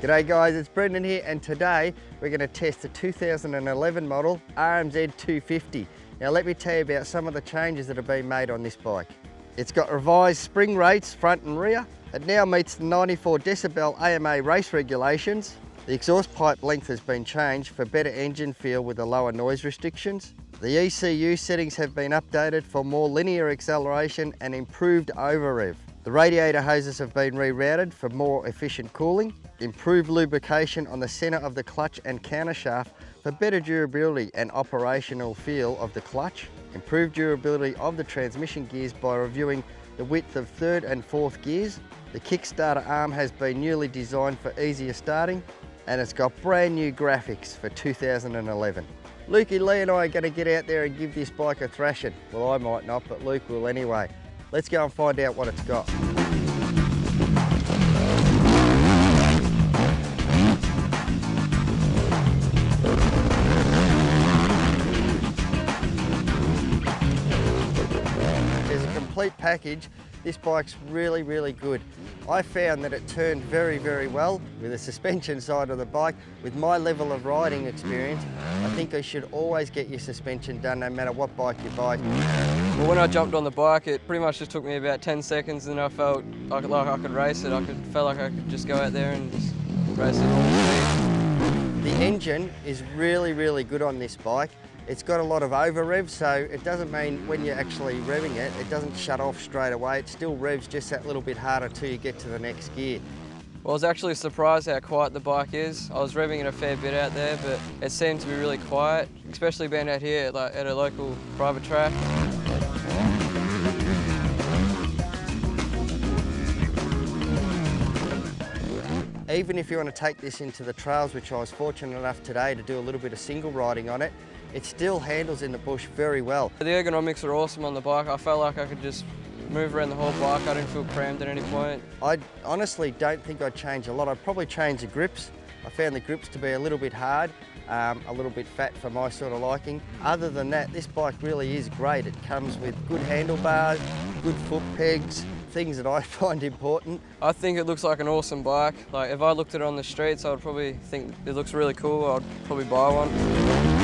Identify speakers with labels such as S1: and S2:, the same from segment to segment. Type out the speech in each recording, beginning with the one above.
S1: G'day guys, it's Brendan here, and today we're going to test the 2011 model RM-Z250. Now let me tell you about some of the changes that have been made on this bike. It's got revised spring rates front and rear. It now meets the 94 decibel AMA race regulations. The exhaust pipe length has been changed for better engine feel with the lower noise restrictions. The ECU settings have been updated for more linear acceleration and improved over rev. The radiator hoses have been rerouted for more efficient cooling. Improved lubrication on the centre of the clutch and countershaft for better durability and operational feel of the clutch. Improved durability of the transmission gears by reviewing the width of third and fourth gears. The kickstarter arm has been newly designed for easier starting, and it's got brand new graphics for 2011. Lukey Lee and I are going to get out there and give this bike a thrashing. Well, I might not, but Luke will anyway. Let's go and find out what it's got. As a complete package, this bike's really, really good. I found that it turned very, very well with the suspension side of the bike. With my level of riding experience, I think I should always get your suspension done no matter what bike you buy.
S2: Well, when I jumped on the bike, it pretty much just took me about 10 seconds and I felt like I could race it. Felt like I could just go out there and just race it all the speed.
S1: The engine is really, really good on this bike. It's got a lot of over rev, so it doesn't mean when you're actually revving it, it doesn't shut off straight away. It still revs just that little bit harder till you get to the next gear.
S2: Well, I was actually surprised how quiet the bike is. I was revving it a fair bit out there, but it seemed to be really quiet, especially being out here at a local private track.
S1: Even if you want to take this into the trails, which I was fortunate enough today to do a little bit of single riding on it, it still handles in the bush very well.
S2: The ergonomics are awesome on the bike. I felt like I could just move around the whole bike. I didn't feel crammed at any point.
S1: I honestly don't think I'd change a lot. I'd probably change the grips. I found the grips to be a little bit hard, a little bit fat for my sort of liking. Other than that, this bike really is great. It comes with good handlebars, good foot pegs, things that I find important.
S2: I think it looks like an awesome bike. Like if I looked at it on the streets, I would probably think it looks really cool. I'd probably buy one.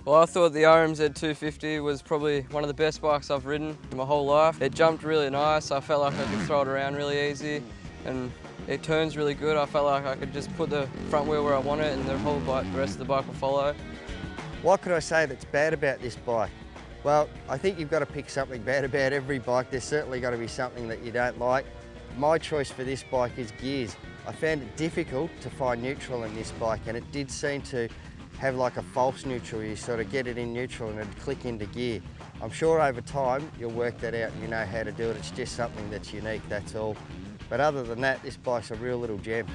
S2: Well, I thought the RM-Z250 was probably one of the best bikes I've ridden in my whole life. It jumped really nice. I felt like I could throw it around really easy, and it turns really good. I felt like I could just put the front wheel where I want it and the rest of the bike will follow.
S1: What could I say that's bad about this bike? Well, I think you've got to pick something bad about every bike. There's certainly got to be something that you don't like. My choice for this bike is gears. I found it difficult to find neutral in this bike, and it did seem to have like a false neutral. You sort of get it in neutral and it'd click into gear. I'm sure over time you'll work that out and you know how to do it. It's just something that's unique, that's all. But other than that, this bike's a real little gem.